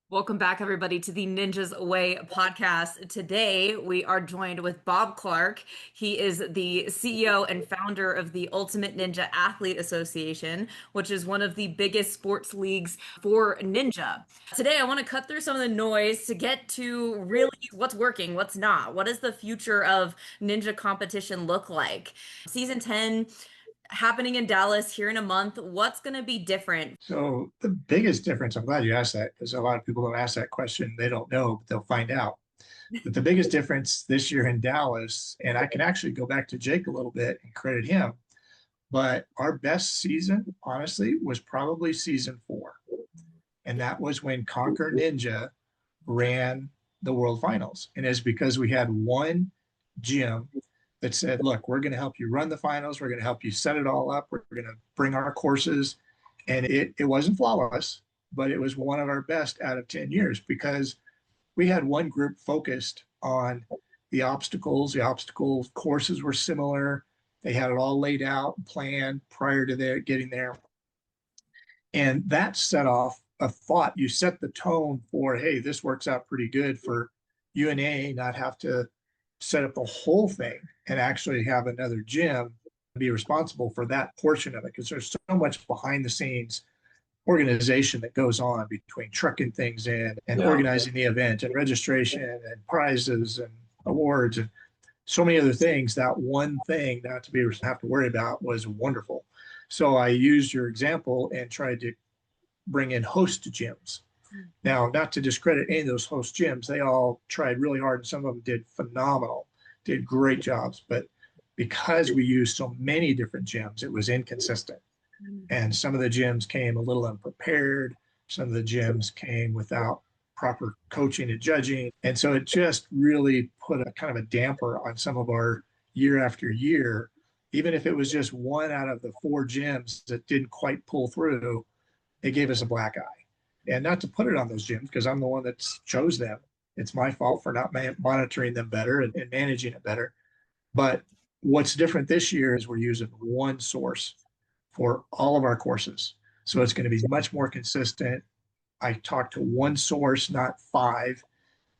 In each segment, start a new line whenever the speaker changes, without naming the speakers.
Welcome back, everybody, to the Ninjas Away podcast. Today, we are joined with Bob Clark. He is the CEO and founder of the Ultimate Ninja Athlete Association, which is one of the biggest sports leagues for ninja. Today, I want to cut through some of the noise to get to really what's working, what's not. What does the future of ninja competition look like? Season 10 happening in Dallas here in a month. What's going to be different?
So the biggest difference, I'm glad you asked that because a lot of people don't ask that question. They don't know, but they'll find out. But the biggest difference this year in Dallas, and I can actually go back to Jake a little bit and credit him, but our best season, honestly, was probably season 4. And that was when Conquer Ninja ran the World Finals. And it's because we had one gym that said, look, we're going to help you run the finals. We're going to help you set it all up. We're going to bring our courses. And it wasn't flawless, but it was one of our best out of 10 years because we had one group focused on the obstacles. The obstacle courses were similar. They had it all laid out and planned prior to their getting there. And that set off a thought. You set the tone for, hey, this works out pretty good for UNAA, not have to set up the whole thing and actually have another gym be responsible for that portion of it because there's so much behind the scenes organization that goes on between trucking things in and organizing the event and registration and prizes and awards and so many other things. That one thing not to be have to worry about was wonderful. So I used your example and tried to bring in host gyms. Now, not to discredit any of those host gyms, they all tried really hard and some of them did phenomenal, did great jobs. But because we used so many different gyms, it was inconsistent. And some of the gyms came a little unprepared. Some of the gyms came without proper coaching and judging. And so it just really put a kind of a damper on some of our year after year. Even if it was just one out of the 4 gyms that didn't quite pull through, it gave us a black eye. And not to put it on those gyms because I'm the one that chose them. It's my fault for not monitoring them better and managing it better. But what's different this year is we're using one source for all of our courses. So it's going to be much more consistent. I talk to one source, not 5,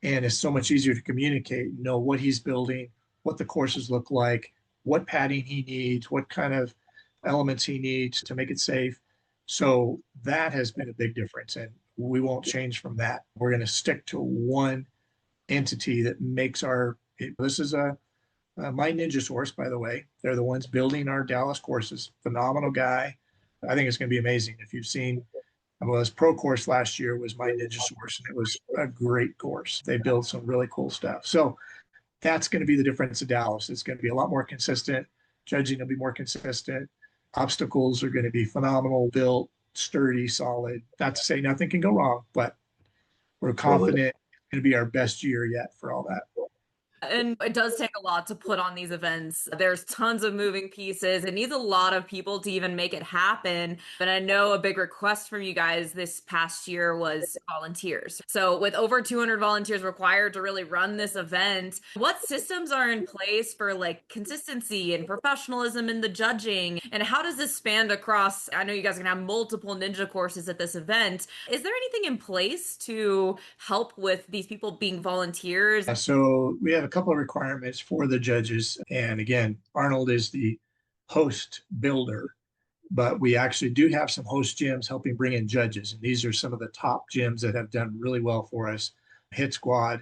and it's so much easier to communicate, know what he's building, what the courses look like, what padding he needs, what kind of elements he needs to make it safe. So that has been a big difference, and we won't change from that. We're going to stick to one entity that makes this is a my Ninja Source, by the way. They're the ones building our Dallas courses. Phenomenal guy. I think it's going to be amazing. If you've seen, well, his pro course last year was my Ninja Source, and it was a great course. They build some really cool stuff. So that's going to be the difference of Dallas. It's going to be a lot more consistent. Judging will be more consistent. Obstacles are going to be phenomenal, built, sturdy, solid. Not to say nothing can go wrong, but we're confident it's going to be our best year yet for all that.
And it does take a lot to put on these events. There's tons of moving pieces. It needs a lot of people to even make it happen. But I know a big request from you guys this past year was volunteers. So with over 200 volunteers required to really run this event, what systems are in place for like consistency and professionalism in the judging? And how does this span across? I know you guys are gonna have multiple ninja courses at this event. Is there anything in place to help with these people being volunteers?
So we have a couple of requirements for the judges. And again, Arnold is the host builder, but we actually do have some host gyms helping bring in judges. And these are some of the top gyms that have done really well for us. Hit Squad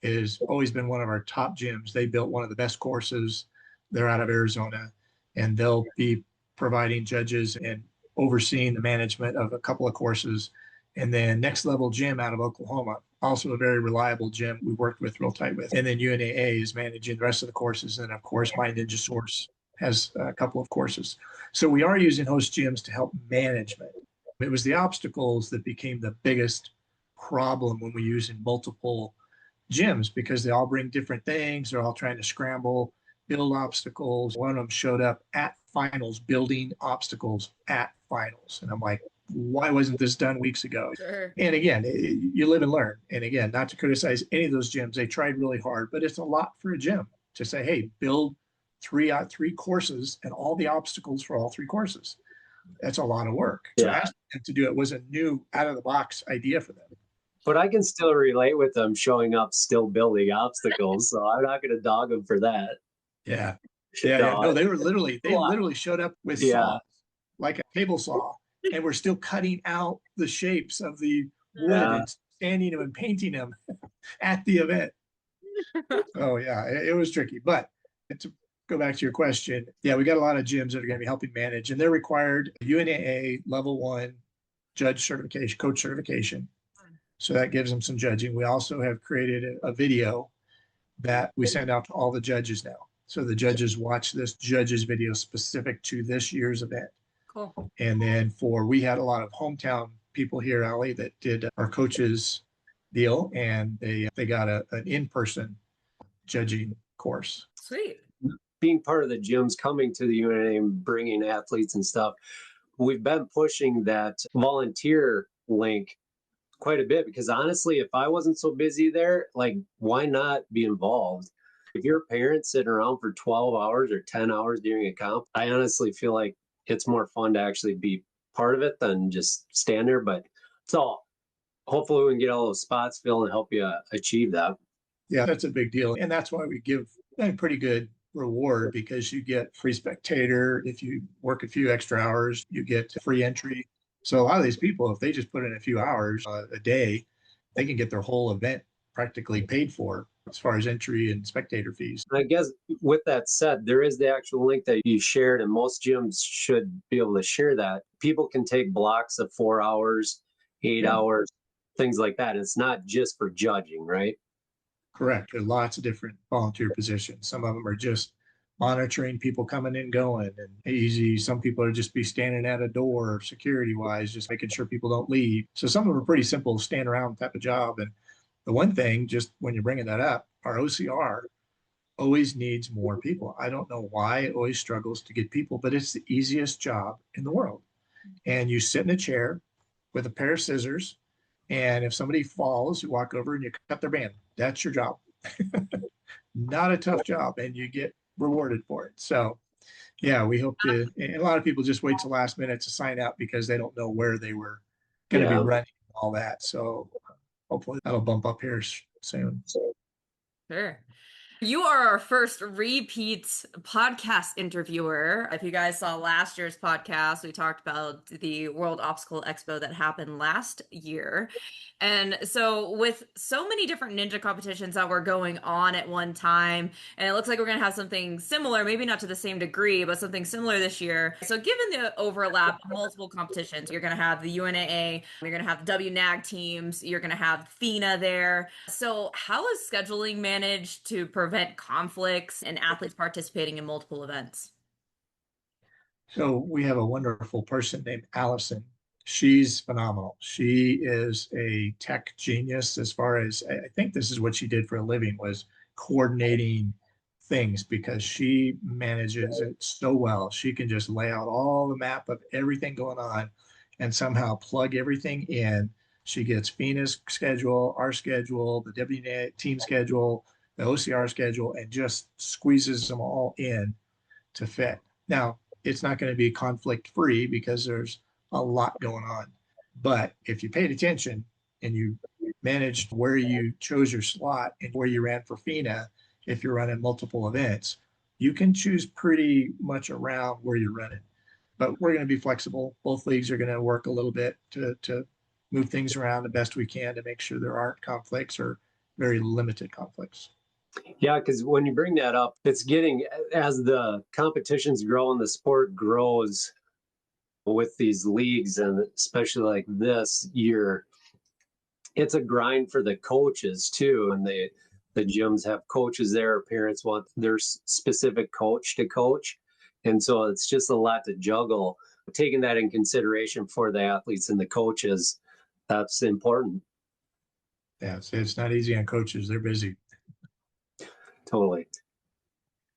has always been one of our top gyms. They built one of the best courses. They're out of Arizona, and they'll be providing judges and overseeing the management of a couple of courses. And then Next Level Gym out of Oklahoma, also a very reliable gym we worked with real tight with. And then UNAA is managing the rest of the courses. And of course, my Ninja Source has a couple of courses. So we are using host gyms to help management. It was the obstacles that became the biggest problem when we use in multiple gyms because they all bring different things. They're all trying to scramble, build obstacles. One of them showed up at finals, building obstacles at finals. And I'm like, why wasn't this done weeks ago?
Sure.
And again, you live and learn. And again, not to criticize any of those gyms, they tried really hard, but it's a lot for a gym to say, hey, build three courses and all the obstacles for all 3 courses. That's a lot of work. So asking them to do it was a new out of the box idea for them.
But I can still relate with them showing up, still building obstacles. So I'm not going to dog them for that.
Yeah. Yeah, yeah.
No,
No,
a
they
lot.
literally showed up with
Yeah.
saws, like a table saw, and we're still cutting out the shapes of the wood
Yeah.
and sanding them and painting them at the event. Oh yeah, it was tricky. But to go back to your question, yeah, we got a lot of gyms that are going to be helping manage, and they're required UNAA level 1 judge certification, coach certification. So that gives them some judging. We also have created a video that we send out to all the judges now. So the judges watch this judges video specific to this year's event.
Cool.
And then we had a lot of hometown people here, Ali, that did our coaches deal, and they got an in-person judging course.
Sweet.
Being part of the gyms, coming to the UNA and bringing athletes and stuff, we've been pushing that volunteer link quite a bit because honestly, if I wasn't so busy there, like, why not be involved? If you're a parent sitting around for 12 hours or 10 hours during a comp, I honestly feel like it's more fun to actually be part of it than just stand there. But so hopefully we can get all those spots filled and help you achieve that.
Yeah, that's a big deal. And that's why we give a pretty good reward, because you get free spectator. If you work a few extra hours, you get free entry. So a lot of these people, if they just put in a few hours a day, they can get their whole event practically paid for as far as entry and spectator fees.
And I guess with that said, there is the actual link that you shared, and most gyms should be able to share that. People can take blocks of 4 hours, eight
Yeah,
hours, things like that. It's not just for judging, right?
correct. There's lots of different volunteer positions. Some of them are just monitoring people coming and going and easy. Some people are just be standing at a door security wise, just making sure people don't leave. So some of them are pretty simple, stand around type of job. And the one thing, just when you're bringing that up, our OCR always needs more people. I don't know why it always struggles to get people, but it's the easiest job in the world. And you sit in a chair with a pair of scissors, and if somebody falls, you walk over and you cut their band. That's your job. Not a tough job, and you get rewarded for it. So, yeah, we hope to. And a lot of people just wait till last minute to sign up because they don't know where they were going to be
Yeah.
running and all that. So, hopefully, that'll bump up here soon.
Sure. You are our first repeat podcast interviewer. If you guys saw last year's podcast, we talked about the World Obstacle Expo that happened last year. And so, with so many different ninja competitions that were going on at one time, and it looks like we're going to have something similar, maybe not to the same degree, but something similar this year. So, given the overlap of multiple competitions, you're going to have the UNAA, you're going to have the WNAG teams, you're going to have FINA there. So, how is scheduling managed to prevent conflicts and athletes participating in multiple events?
So we have a wonderful person named Allison. She's phenomenal. She is a tech genius as far as I think this is what she did for a living, was coordinating things, because she manages it so well. She can just lay out all the map of everything going on and somehow plug everything in. She gets FINA's schedule, our schedule, the WNA team schedule, the OCR schedule, and just squeezes them all in to fit. Now, it's not going to be conflict free because there's a lot going on. But if you paid attention and you managed where you chose your slot and where you ran for FINA, if you're running multiple events, you can choose pretty much around where you're running. But we're going to be flexible. Both leagues are going to work a little bit to move things around the best we can to make sure there aren't conflicts or very limited conflicts.
Yeah, because when you bring that up, it's getting, as the competitions grow and the sport grows with these leagues, and especially like this year, it's a grind for the coaches too. And the gyms have coaches there. Parents want their specific coach to coach. And so it's just a lot to juggle. Taking that in consideration for the athletes and the coaches, that's important.
Yeah, it's not easy on coaches. They're busy.
Totally.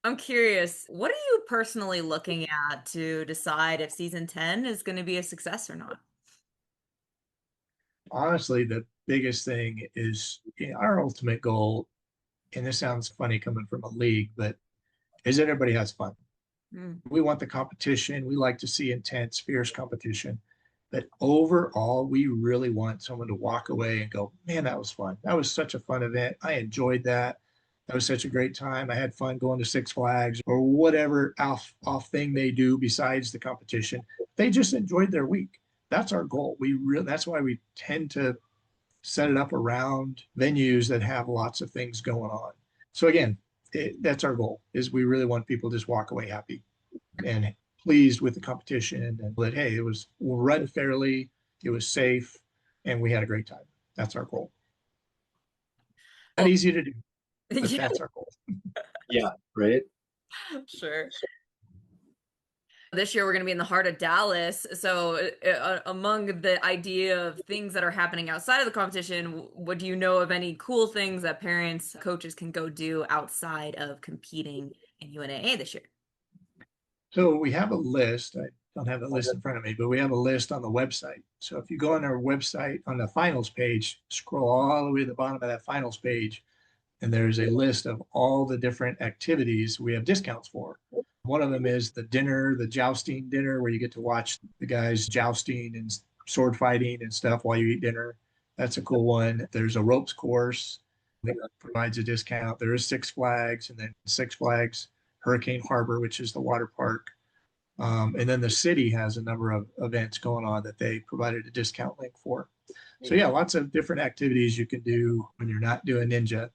I'm curious, what are you personally looking at to decide if season 10 is going to be a success or not?
Honestly, the biggest thing is, our ultimate goal, and this sounds funny coming from a league, but is that everybody has fun.
Mm.
We want the competition. We like to see intense, fierce competition. But overall, we really want someone to walk away and go, man, that was fun. That was such a fun event. I enjoyed that. That was such a great time. I had fun going to Six Flags or whatever off thing they do besides the competition. They just enjoyed their week. That's our goal. That's why we tend to set it up around venues that have lots of things going on. So again, that's our goal is we really want people to just walk away happy and pleased with the competition and that, hey, it was run fairly, it was safe, and we had a great time. That's our goal. Not easy to do, but
Yeah,
that's our goal.
Yeah, right.
sure. This year we're going to be in the heart of Dallas. So among the idea of things that are happening outside of the competition, what do you know of any cool things that parents, coaches can go do outside of competing in UNAA this year?
So we have a list. I don't have the list in front of me, but we have a list on the website. So if you go on our website on the finals page, scroll all the way to the bottom of that finals page, and there's a list of all the different activities we have discounts for. One of them is the dinner, the jousting dinner, where you get to watch the guys jousting and sword fighting and stuff while you eat dinner. That's a cool one. There's a ropes course that provides a discount. There is Six Flags, and then Six Flags Hurricane Harbor, which is the water park. And then the city has a number of events going on that they provided a discount link for. So yeah, lots of different activities you can do when you're not doing Ninja.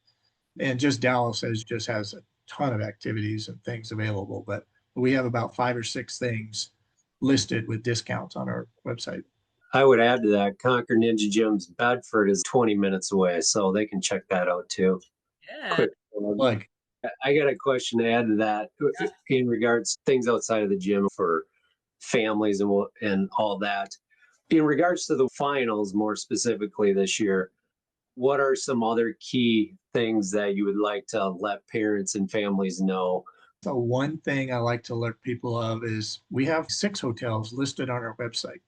And just Dallas has a ton of activities and things available, but we have about 5 or 6 things listed with discounts on our website.
I would add to that, Conquer Ninja Gyms Bedford is 20 minutes away, so they can check that out too.
Yeah.
Quick.
Like,
I got a question to add to that in regards to things outside of the gym for families and all that. In regards to the finals, more specifically this year, what are some other key things that you would like to let parents and families know?
so one thing I like to alert people of is we have 6 hotels listed on our website,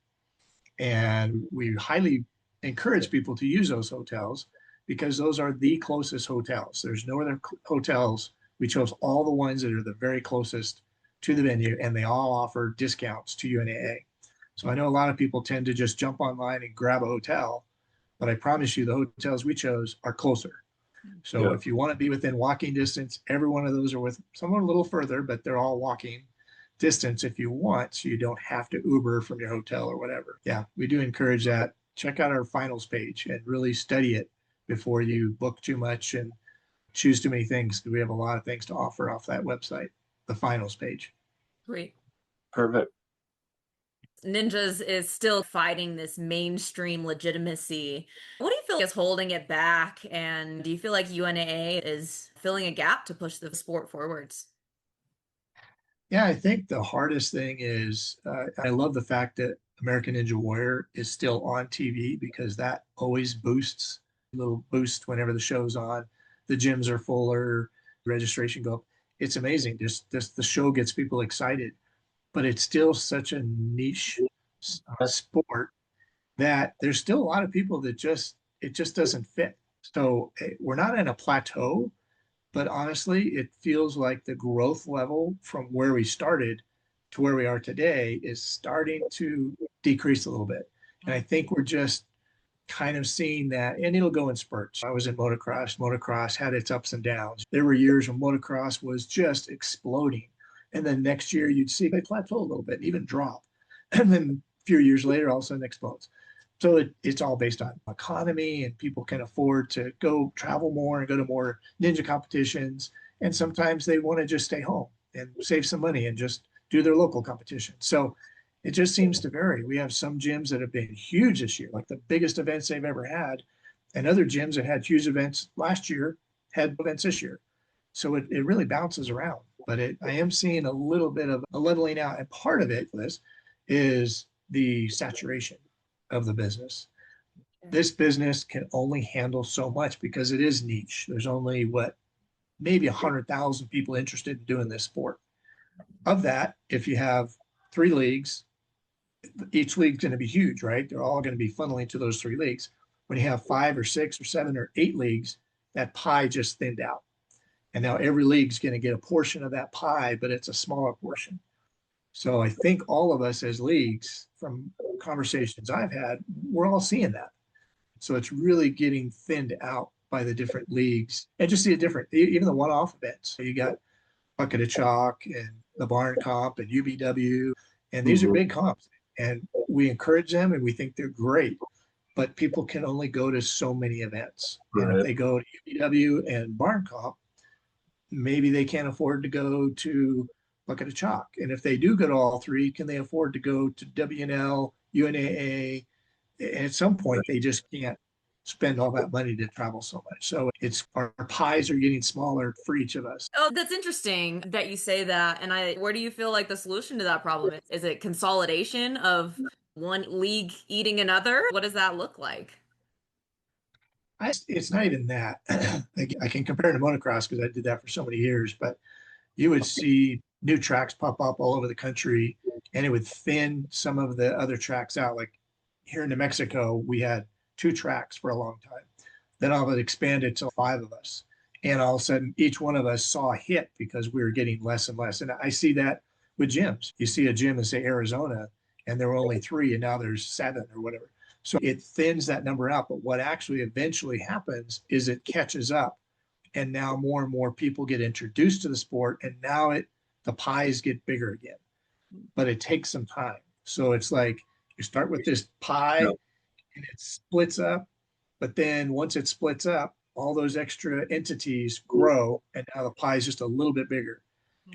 and we highly encourage people to use those hotels because those are the closest hotels. There's no other hotels. We chose all the ones that are the very closest to the venue, and they all offer discounts to UNAA. So I know a lot of people tend to just jump online and grab a hotel, but I promise you the hotels we chose are closer. So
Yeah.
if you want to be within walking distance, every one of those are with someone a little further, but they're all walking distance if you want, so you don't have to Uber from your hotel or whatever. Yeah, we do encourage that. Check out our finals page and really study it before you book too much and choose too many things, because we have a lot of things to offer off that website, the finals page.
Great.
Perfect.
Ninjas is still fighting this mainstream legitimacy. What do you feel is holding it back? And do you feel like UNAA is filling a gap to push the sport forwards?
Yeah, I think the hardest thing is I love the fact that American Ninja Warrior is still on TV, because that always boosts, a little boost whenever the show's on. The gyms are fuller, registration go up. It's amazing. Just the show gets people excited, but it's still such a niche sport that there's still a lot of people that it just doesn't fit. So we're not in a plateau, but honestly, it feels like the growth level from where we started to where we are today is starting to decrease a little bit. And I think we're just kind of seeing that, and it'll go in spurts. I was in motocross. Motocross had its ups and downs. There were years when motocross was just exploding. And then next year you'd see it plateau a little bit, even drop. And then a few years later, all of a sudden explodes. So it's all based on economy, and people can afford to go travel more and go to more ninja competitions. And sometimes they want to just stay home and save some money and just do their local competition. So it just seems to vary. We have some gyms that have been huge this year, like the biggest events they've ever had, and other gyms that had huge events last year had events this year. So it really bounces around. But I am seeing a little bit of a leveling out. And part of it, this is the saturation of the business. This business can only handle so much because it is niche. There's only maybe 100,000 people interested in doing this sport. Of that, if you have 3 leagues, each league's going to be huge, right? They're all going to be funneling to those 3 leagues. When you have 5 or 6 or 7 or 8 leagues, that pie just thinned out. And now every league's going to get a portion of that pie, but it's a smaller portion. So I think all of us as leagues, from conversations I've had, we're all seeing that. So it's really getting thinned out by the different leagues and just see a different, even the one-off events. So you got Bucket of Chalk and the Barn Comp and UBW, and these are
Mhm.
big comps. And we encourage them and we think they're great, but people can only go to so many events. And if
Right.
they go to UBW and Barn Comp, maybe they can't afford to go to Bucket of Chalk. And if they do go to all three, can they afford to go to WNL, UNAA? And at some point, they just can't spend all that money to travel so much. So it's our pies are getting smaller for each of us.
Oh, that's interesting that you say that. And where do you feel like the solution to that problem is? Is it consolidation of one league eating another? What does that look like?
It's not even that. I can compare it to motocross because I did that for so many years, but you would see new tracks pop up all over the country and it would thin some of the other tracks out. Like here in New Mexico, we had two tracks for a long time. Then all of it expanded to five of us. And all of a sudden, each one of us saw a hit because we were getting less and less. And I see that with gyms. You see a gym in, say, Arizona, and there were only three, and now there's seven or whatever. So it thins that number out. But what actually eventually happens is it catches up and now more and more people get introduced to the sport and now the pies get bigger again, but it takes some time. So it's like you start with this pie
Yep.
and it splits up, but then once it splits up, all those extra entities grow and now the pie is just a little bit bigger,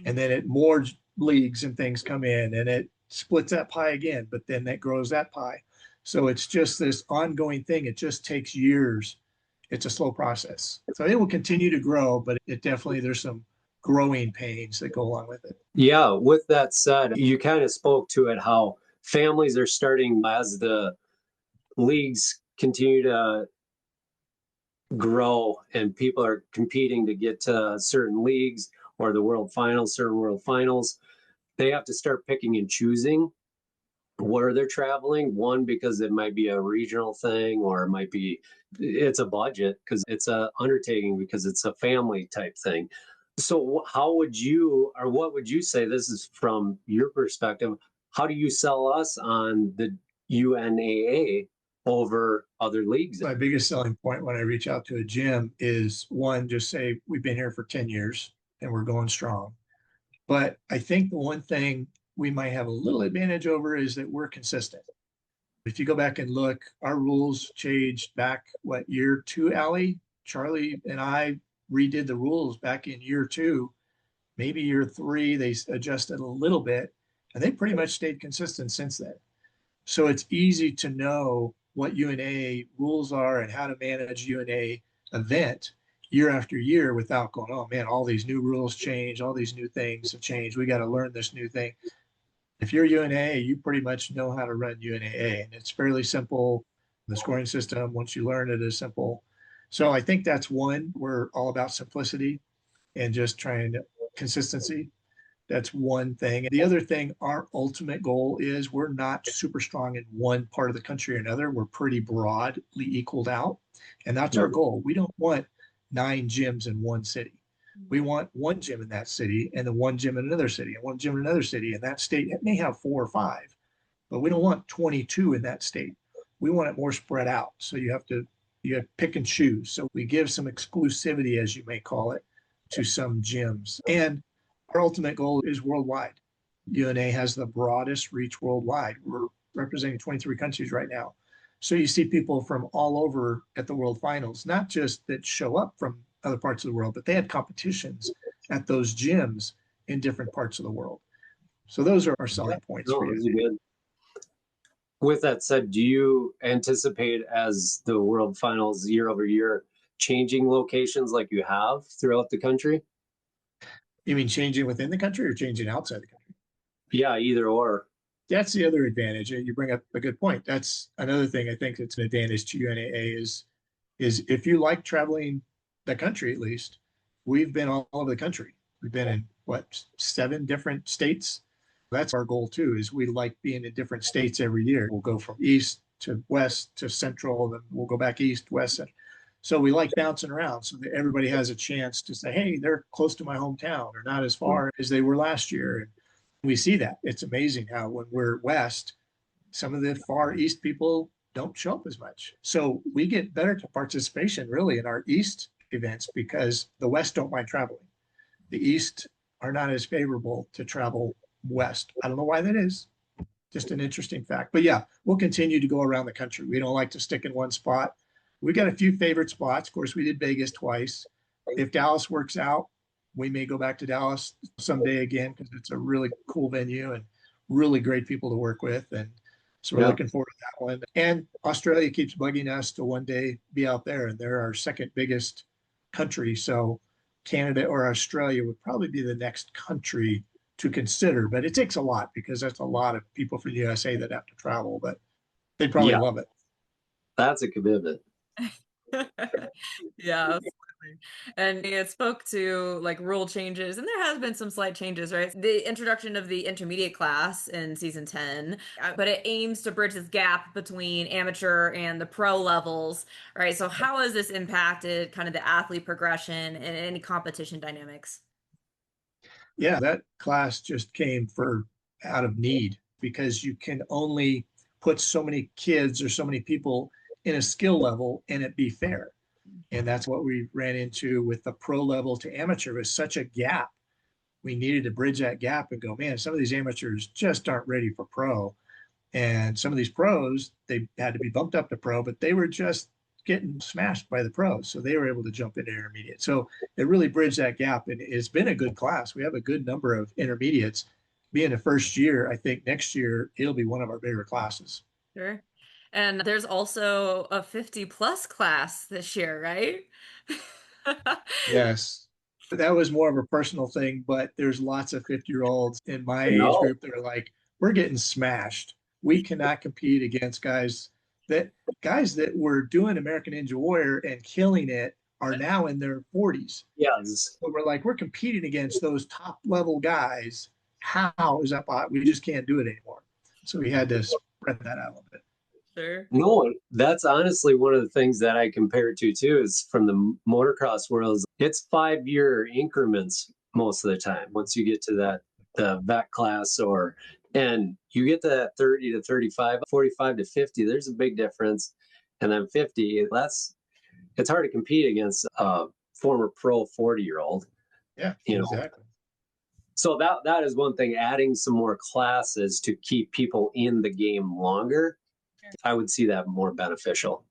and then it more leagues and things come in and it splits that pie again, but then that grows that pie. So it's just this ongoing thing. It just takes years. It's a slow process. So it will continue to grow, but it definitely, there's some growing pains that go along with it.
Yeah, with that said, you kind of spoke to it how families are starting as the leagues continue to grow and people are competing to get to certain leagues or the world finals, certain world finals. They have to start picking and choosing where they're traveling. One, because it might be a regional thing, or it might be it's a budget because it's a undertaking because it's a family type thing. So how would you, or what would you say, this is from your perspective, how do you sell us on the UNAA over other leagues?
My biggest selling point when I reach out to a gym is one, just say, we've been here for 10 years and we're going strong. But I think the one thing we might have a little advantage over is that we're consistent. If you go back and look, our rules changed back, what, year two, Allie? Charlie and I redid the rules back in year two, maybe year three, they adjusted a little bit, and they pretty much stayed consistent since then. So it's easy to know what UNA rules are and how to manage UNA event year after year without going, oh man, all these new rules change, all these new things have changed. We got to learn this new thing. If you're UNA, you pretty much know how to run UNAA, and it's fairly simple. The scoring system, once you learn it, is simple. So I think that's one. We're all about simplicity and just trying to consistency. That's one thing. The other thing, our ultimate goal is we're not super strong in one part of the country or another. We're pretty broadly equaled out. And that's our goal. We don't want 9 gyms in one city. We want one gym in that city and then one gym in another city and one gym in another city. And that state, it may have 4 or 5, but we don't want 22 in that state. We want it more spread out. So you have to pick and choose. So we give some exclusivity, as you may call it, to some gyms. And our ultimate goal is worldwide. UNA has the broadest reach worldwide. We're representing 23 countries right now. So you see people from all over at the World Finals, not just that show up from other parts of the world, but they had competitions at those gyms in different parts of the world. So those are our selling points for
No,
you.
those are good. With that said, do you anticipate as the world finals year over year changing locations like you have throughout the country?
You mean changing within the country or changing outside the country?
Yeah, either or.
That's the other advantage. You bring up a good point. That's another thing I think that's an advantage to UNAA is if you like traveling the country, at least we've been all over the country. We've been in what, 7 different states. That's our goal too, is we like being in different states every year. We'll go from east to west to central, then we'll go back east, west. So we like bouncing around so that everybody has a chance to say, hey, they're close to my hometown or not as far as they were last year. And We see that. It's amazing how when we're west, some of the far east people don't show up as much. So we get better to participation really in our east events because the west don't mind traveling. The east are not as favorable to travel west. I don't know why that is. Just an interesting fact. But yeah, we'll continue to go around the country. We don't like to stick in one spot. We got a few favorite spots. Of course, we did Vegas twice. If Dallas works out, we may go back to Dallas someday again because it's a really cool venue and really great people to work with. And so we're looking forward to that one. And Australia keeps bugging us to one day be out there, and they're our second biggest country. So Canada or Australia would probably be the next country to consider, but it takes a lot because that's a lot of people from the USA that have to travel, but they'd probably
Yeah,
love it.
that's a commitment.
Yeah, absolutely. And it spoke to like rule changes, and there has been some slight changes, right? The introduction of the intermediate class in season 10, but it aims to bridge this gap between amateur and the pro levels, right? So how has this impacted kind of the athlete progression and any competition dynamics?
Yeah, that class just came for out of need because you can only put so many kids or so many people in a skill level and it be fair. And that's what we ran into with the pro level to amateur was such a gap. We needed to bridge that gap and go, man, some of these amateurs just aren't ready for pro. And some of these pros, they had to be bumped up to pro, but they were just getting smashed by the pros. So they were able to jump into intermediate. So it really bridged that gap. And it's been a good class. We have a good number of intermediates. Being the first year, I think next year it'll be one of our bigger classes.
Sure. And there's also a 50 plus class this year, right?
Yes. That was more of a personal thing, but there's lots of 50-year-olds in my age
No,
group that are like, we're getting smashed. We cannot compete against guys that were doing American Ninja Warrior and killing it are now in their 40s.
yes.
So we're like, we're competing against those top level guys. How is that? We just can't do it anymore. So we had to spread that out a little bit.
Sure.
No, that's honestly one of the things that I compare it to too is from the motocross world. It's 5-year increments most of the time. Once you get to that the vet class and you get to that 30 to 35, 45 to 50, there's a big difference. And then 50, it's hard to compete against a former pro 40-year-old,
Yeah,
you know.
exactly.
So that is one thing, adding some more classes to keep people in the game longer. I would see that more beneficial.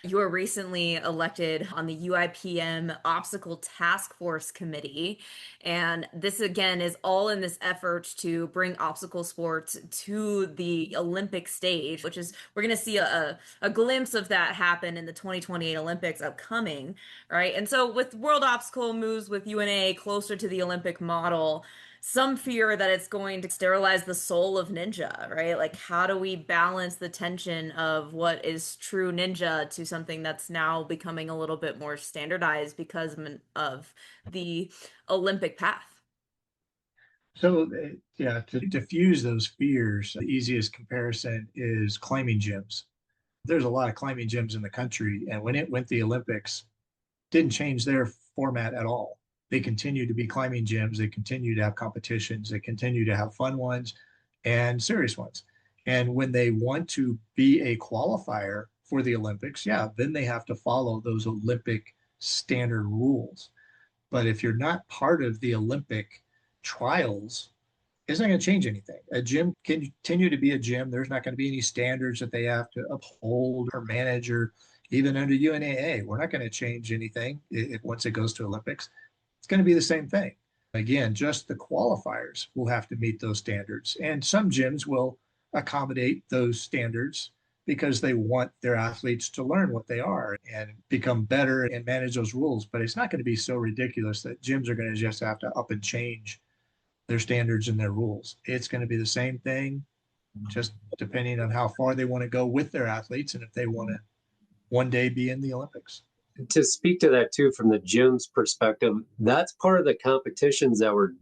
You were recently elected on the UIPM Obstacle Task Force Committee. And this, again, is all in this effort to bring obstacle sports to the Olympic stage, which is, we're going to see a glimpse of that happen in the 2028 Olympics upcoming, right? And so, with World Obstacle moves with UNAA closer to the Olympic model, some fear that it's going to sterilize the soul of ninja, right? Like, how do we balance the tension of what is true ninja to something that's now becoming a little bit more standardized because of the Olympic path?
So, yeah, to diffuse those fears, the easiest comparison is climbing gyms. There's a lot of climbing gyms in the country, and when it went to the Olympics, didn't change their format at all. They continue to be climbing gyms. They continue to have competitions. They continue to have fun ones and serious ones. And when they want to be a qualifier for the Olympics, yeah, then they have to follow those Olympic standard rules. But if you're not part of the Olympic trials, it's not going to change anything. A gym can continue to be a gym. There's not going to be any standards that they have to uphold or manage, or even under UNAA. We're not going to change anything if once it goes to Olympics. It's going to be the same thing. Again, just the qualifiers will have to meet those standards. And some gyms will accommodate those standards because they want their athletes to learn what they are and become better and manage those rules. But it's not going to be so ridiculous that gyms are going to just have to up and change their standards and their rules. It's going to be the same thing, just depending on how far they want to go with their athletes and if they want to one day be in the Olympics.
To speak to that too, from the gym's perspective, that's part of the competitions that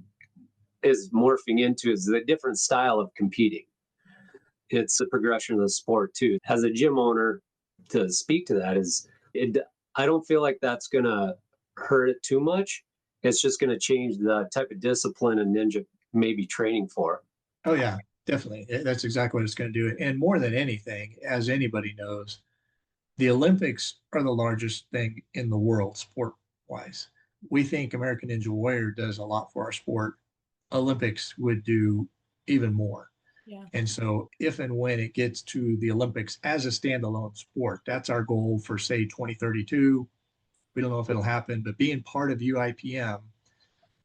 is morphing into is the different style of competing. It's a progression of the sport too. As a gym owner, to speak to that I don't feel like that's going to hurt it too much. It's just going to change the type of discipline a ninja may be training for.
Oh yeah, definitely. That's exactly what it's going to do. And more than anything, as anybody knows, the Olympics are the largest thing in the world sport wise. We think American Ninja Warrior does a lot for our sport. Olympics would do even more.
Yeah.
And so, if and when it gets to the Olympics as a standalone sport, that's our goal for, say, 2032. We don't know if it'll happen, but being part of UIPM,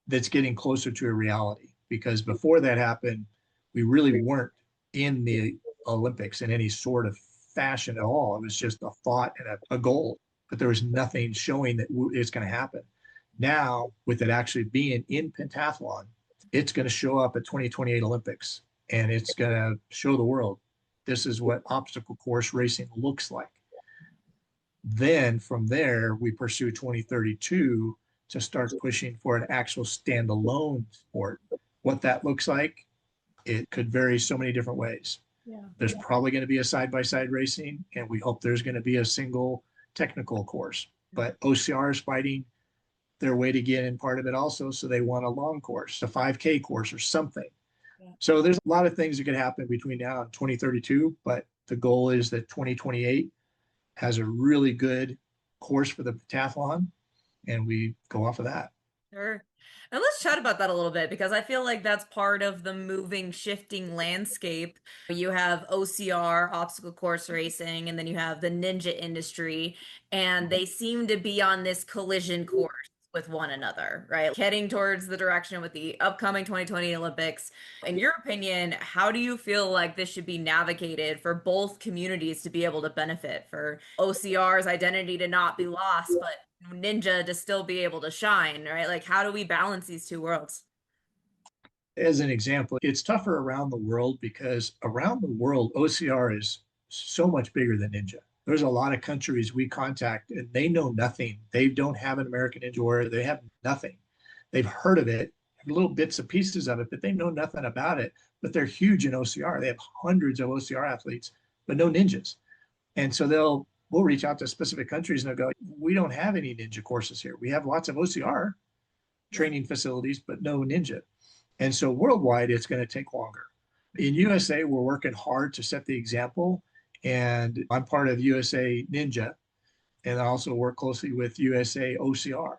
that's getting closer to a reality. Because before that happened, we really weren't in the Olympics in any sort of fashion at all. It was just a thought and a goal, but there was nothing showing that it's going to happen. Now, with it actually being in pentathlon, it's going to show up at 2028 Olympics, and it's going to show the world this is what obstacle course racing looks like. Then from there, we pursue 2032 to start pushing for an actual standalone sport. What that looks like, it could vary so many different ways.
Yeah.
There's probably going to be a side by side racing, and we hope there's going to be a single technical course. But OCR is fighting their way to get in part of it also. So they want a long course, a 5K course or something.
Yeah.
So there's a lot of things that could happen between now and 2032, but the goal is that 2028 has a really good course for the pentathlon, and we go off of that.
Sure. And let's chat about that a little bit because I feel like that's part of the moving, shifting landscape. You have OCR, obstacle course racing, and then you have the ninja industry, and they seem to be on this collision course with one another, right? Heading towards the direction with the upcoming 2020 Olympics. In your opinion, how do you feel like this should be navigated for both communities to be able to benefit, for OCR's identity to not be lost, but ninja to still be able to shine, right? Like, how do we balance these two worlds?
As an example, it's tougher around the world because around the world, OCR is so much bigger than Ninja. There's a lot of countries we contact and they know nothing. They don't have an American Ninja Warrior. They have nothing. They've heard of it, little bits and pieces of it, but they know nothing about it. But they're huge in OCR. They have hundreds of OCR athletes, but no ninjas. And so we'll reach out to specific countries and they'll go, we don't have any ninja courses here. We have lots of OCR training facilities, but no ninja. And so worldwide, it's going to take longer. In USA, we're working hard to set the example. And I'm part of USA Ninja, and I also work closely with USA OCR.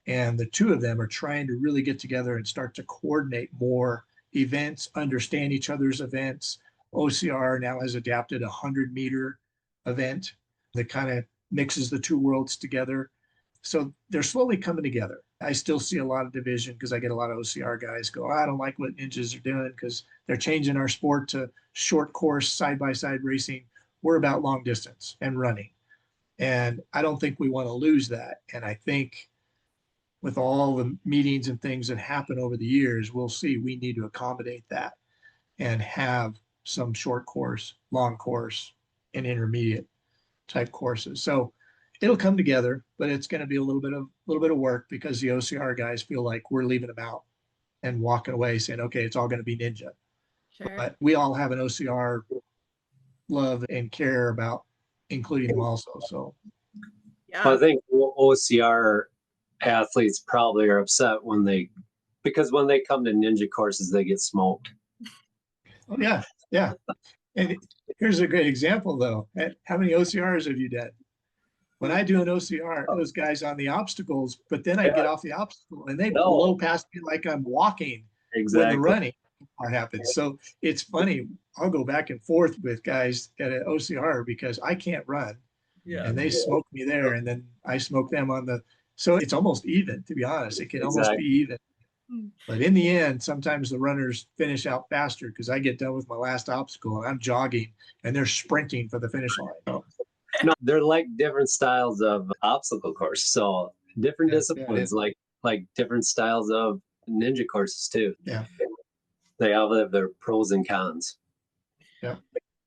And the two of them are trying to really get together and start to coordinate more events, understand each other's events. OCR now has adapted a 100-meter event that kind of mixes the two worlds together. So they're slowly coming together. I still see a lot of division because I get a lot of OCR guys go, I don't like what ninjas are doing because they're changing our sport to short course, side by side racing. We're about long distance and running. And I don't think we want to lose that. And I think with all the meetings and things that happen over the years, we'll see we need to accommodate that and have some short course, long course, and intermediate type courses. So it'll come together, but it's going to be a little bit of work because the OCR guys feel like we're leaving them out and walking away saying, okay, it's all going to be ninja.
Sure.
But we all have an OCR love and care about including them also. So
Yeah.
I think OCR athletes probably are upset because when they come to ninja courses, they get smoked.
oh yeah, yeah. And here's a great example though. How many OCRs have you done? When I do an OCR, those guys on the obstacles, but then I get off the obstacle and they blow past me like I'm walking when the running part happens. So it's funny. I'll go back and forth with guys at an OCR because I can't run.
Yeah.
And they smoke me there, and then I smoke them on the. So it's almost even, to be honest. It can almost be even. But in the end, sometimes the runners finish out faster because I get done with my last obstacle and I'm jogging and they're sprinting for the finish line. So,
No, they're like different styles of obstacle course. So different disciplines, like different styles of ninja courses too.
Yeah.
They all have their pros and cons.
Yeah.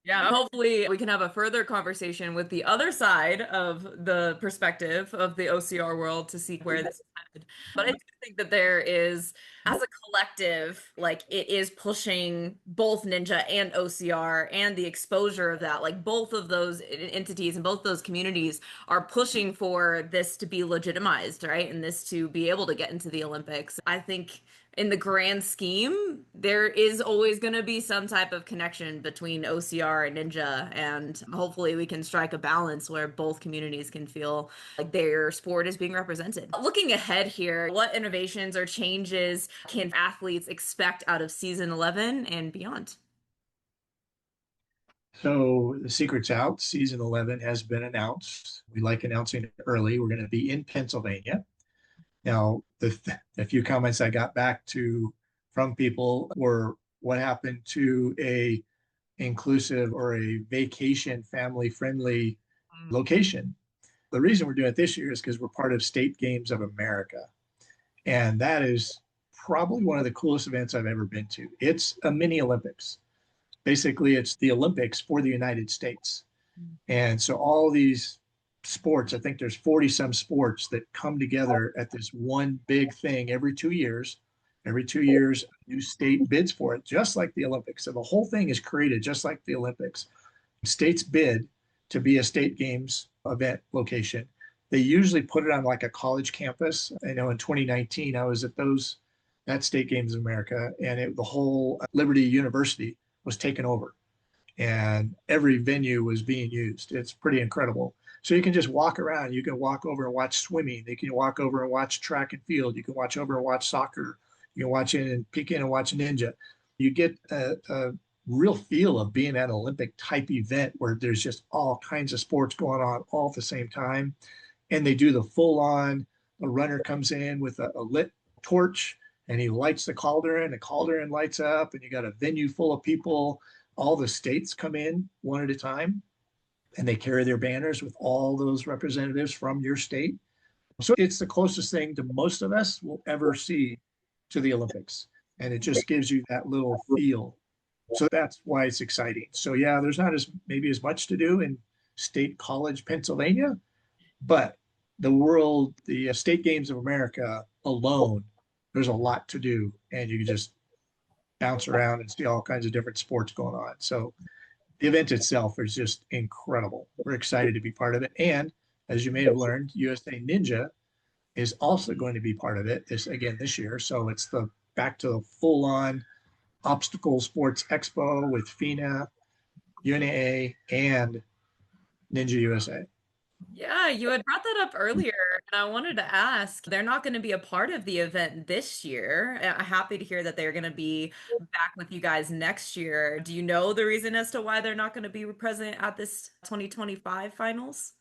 Yeah, hopefully we can have a further conversation with the other side of the perspective of the OCR world to see where this is headed. But I do think that there is, as a collective, like it is pushing both Ninja and OCR and the exposure of that. Like both of those entities and both those communities are pushing for this to be legitimized, right? And this to be able to get into the Olympics. I think in the grand scheme, there is always going to be some type of connection between OCR and Ninja, and hopefully we can strike a balance where both communities can feel like their sport is being represented. Looking ahead here, what innovations or changes can athletes expect out of season 11 and beyond?
So the secret's out. Season 11 has been announced. We like announcing it early. We're going to be in Pennsylvania. Now, the few comments I got back to from people were what happened to a inclusive or a vacation family friendly location. The reason we're doing it this year is because we're part of State Games of America. And that is probably one of the coolest events I've ever been to. It's a mini Olympics. Basically, it's the Olympics for the United States. And so all these sports, I think there's 40 some sports that come together at this one big thing every 2 years. Every 2 years, a new state bids for it, just like the Olympics. So the whole thing is created just like the Olympics. States bid to be a state games event location. They usually put it on like a college campus. I know in 2019, I was at that State Games of America, and the whole Liberty University was taken over, and every venue was being used. It's pretty incredible. So you can just walk around. You can walk over and watch swimming. You can walk over and watch track and field. You can watch over and watch soccer. You can watch in and peek in and watch Ninja. You get a real feel of being at an Olympic type event where there's just all kinds of sports going on all at the same time. And they do the full on, the runner comes in with a lit torch and he lights the cauldron lights up, and you got a venue full of people. All the states come in one at a time, and they carry their banners with all those representatives from your state. So it's the closest thing to most of us will ever see to the Olympics. And it just gives you that little feel. So that's why it's exciting. So yeah, there's not maybe as much to do in State College, Pennsylvania, but the State Games of America alone, there's a lot to do, and you can just bounce around and see all kinds of different sports going on. So the event itself is just incredible. We're excited to be part of it. And as you may have learned, USA Ninja is also going to be part of it this year. So it's back to the full on obstacle sports expo with FINA, UNAA, and Ninja USA.
Yeah, you had brought that up earlier, and I wanted to ask, they're not going to be a part of the event this year. I'm happy to hear that they're going to be back with you guys next year. Do you know the reason as to why they're not going to be present at this 2025 finals?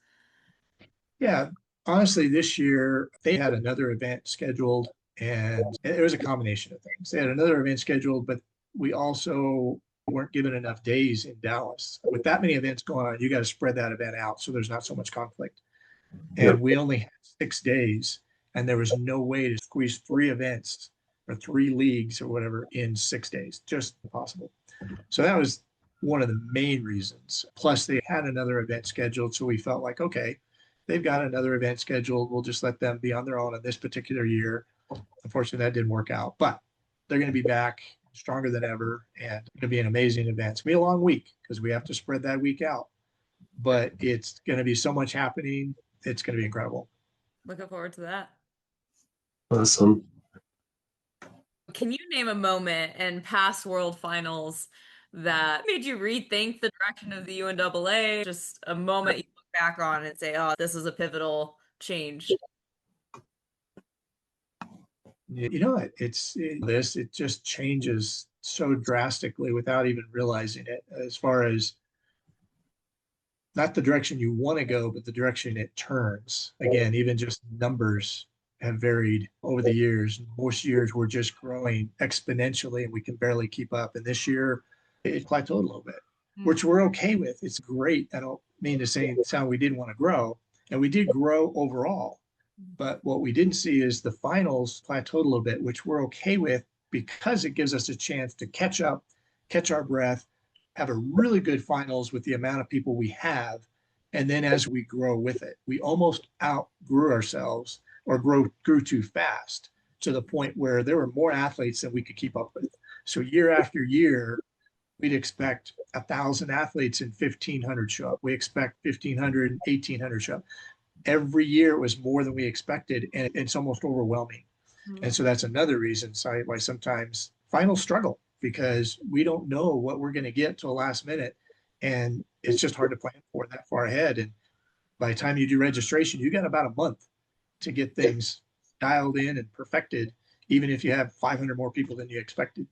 Yeah, honestly, this year they had another event scheduled, and it was a combination of things. They had another event scheduled, but we also weren't given enough days in Dallas. With that many events going on, you got to spread that event out so there's not so much conflict. And we only had 6 days, and there was no way to squeeze 3 events or 3 leagues or whatever in 6 days. Just impossible. So that was one of the main reasons. Plus, they had another event scheduled, so we felt like, okay, they've got another event scheduled. We'll just let them be on their own in this particular year. Unfortunately, that didn't work out, but they're going to be back stronger than ever, and it's going to be an amazing event. It's going to be a long week because we have to spread that week out, but it's going to be so much happening. It's going to be incredible.
Looking forward to that.
Awesome.
Can you name a moment in past World Finals that made you rethink the direction of the UNAA? Just a moment you look back on and say, oh, this is a pivotal change.
You know, it just changes so drastically without even realizing it, as far as not the direction you want to go, but the direction it turns. Again, even just numbers have varied over the years. Most years we're just growing exponentially and we can barely keep up. And this year it plateaued a little bit, which we're okay with. It's great. I don't mean to sound we didn't want to grow, and we did grow overall. But what we didn't see is the finals plateaued a little bit, which we're okay with because it gives us a chance to catch up, catch our breath, have a really good finals with the amount of people we have. And then as we grow with it, we almost outgrew ourselves or grew too fast to the point where there were more athletes than we could keep up with. So year after year, we'd expect 1,000 athletes and 1,500 show up. We expect 1,500 and 1,800 show up. Every year it was more than we expected, and it's almost overwhelming.
Mhm.
And so that's another reason why sometimes finals struggle, because we don't know what we're going to get till last minute. And it's just hard to plan for that far ahead. And by the time you do registration, you got about a month to get things dialed in and perfected, even if you have 500 more people than you expected.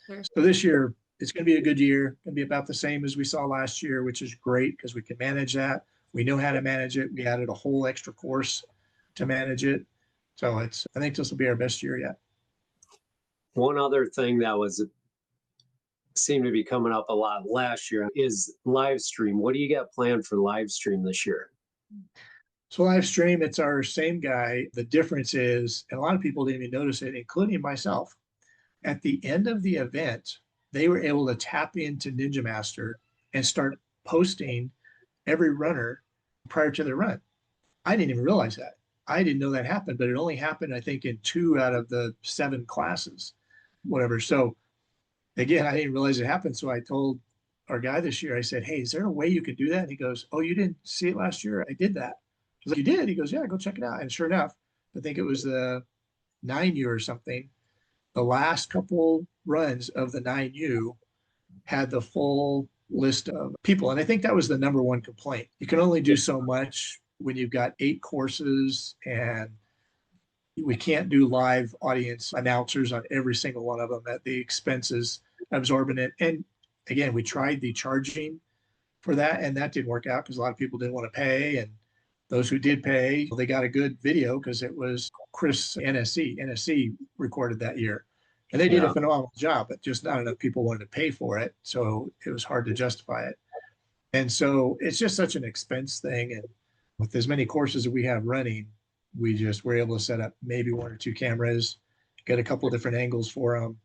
Sure.
So this year, it's going to be a good year. Going to be about the same as we saw last year, which is great because we can manage that. We know how to manage it. We added a whole extra course to manage it. So I think this will be our best year yet.
One other thing that seemed to be coming up a lot last year is live stream. What do you got planned for live stream this year?
So live stream, it's our same guy. The difference is, and a lot of people didn't even notice it, including myself. At the end of the event, they were able to tap into Ninja Master and start posting every runner prior to their run. I didn't even realize that. I didn't know that happened, but it only happened, I think, in 2 out of the 7 classes, whatever. So again, I didn't realize it happened. So I told our guy this year, I said, "Hey, is there a way you could do that?" And he goes, "Oh, you didn't see it last year? I did that." I was like, "You did?" He goes, "Yeah, go check it out." And sure enough, I think it was the 9U or something. The last couple runs of the 9U had the full list of people. And I think that was the number one complaint. You can only do so much when you've got 8 courses, and we can't do live audience announcers on every single one of them. At the expense is exorbitant. And again, we tried the charging for that, and that didn't work out because a lot of people didn't want to pay. And those who did pay, they got a good video because it was Chris NSC recorded that year. And they did a
Yeah.
phenomenal job, but just not enough people wanted to pay for it. So it was hard to justify it. And so it's just such an expense thing. And with as many courses that we have running, we just were able to set up maybe 1 or 2 cameras, get a couple of different angles for them.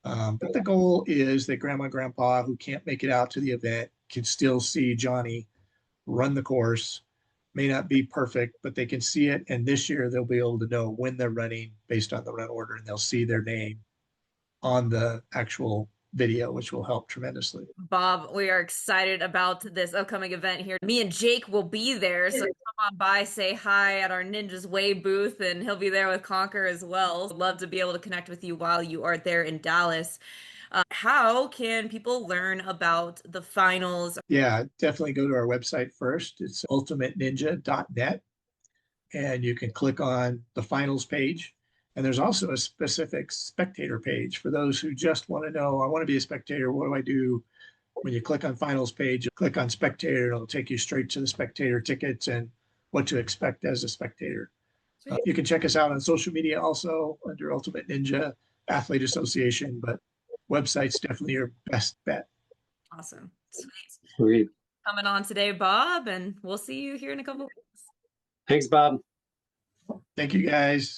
But the goal is that grandma and grandpa who can't make it out to the event can still see Johnny run the course. May not be perfect, but they can see it. And this year they'll be able to know when they're running based on the run order, and they'll see their name on the actual video, which will help tremendously.
Bob, we are excited about this upcoming event here. Me and Jake will be there, so come on by, say hi at our Ninja's Way booth, and he'll be there with Conquer as well. Love to be able to connect with you while you are there in Dallas. How can people learn about the finals?
Yeah, definitely go to our website first. It's ultimateninja.net, and you can click on the finals page. And there's also a specific spectator page for those who just want to know, I want to be a spectator. What do I do? When you click on finals page, you click on spectator, it'll take you straight to the spectator tickets and what to expect as a spectator. You can check us out on social media also under Ultimate Ninja Athlete Association, but website's definitely your best bet.
Awesome. Sweet.
Sweet.
Coming on today, Bob, and we'll see you here in a couple of weeks.
Thanks, Bob.
Thank you guys.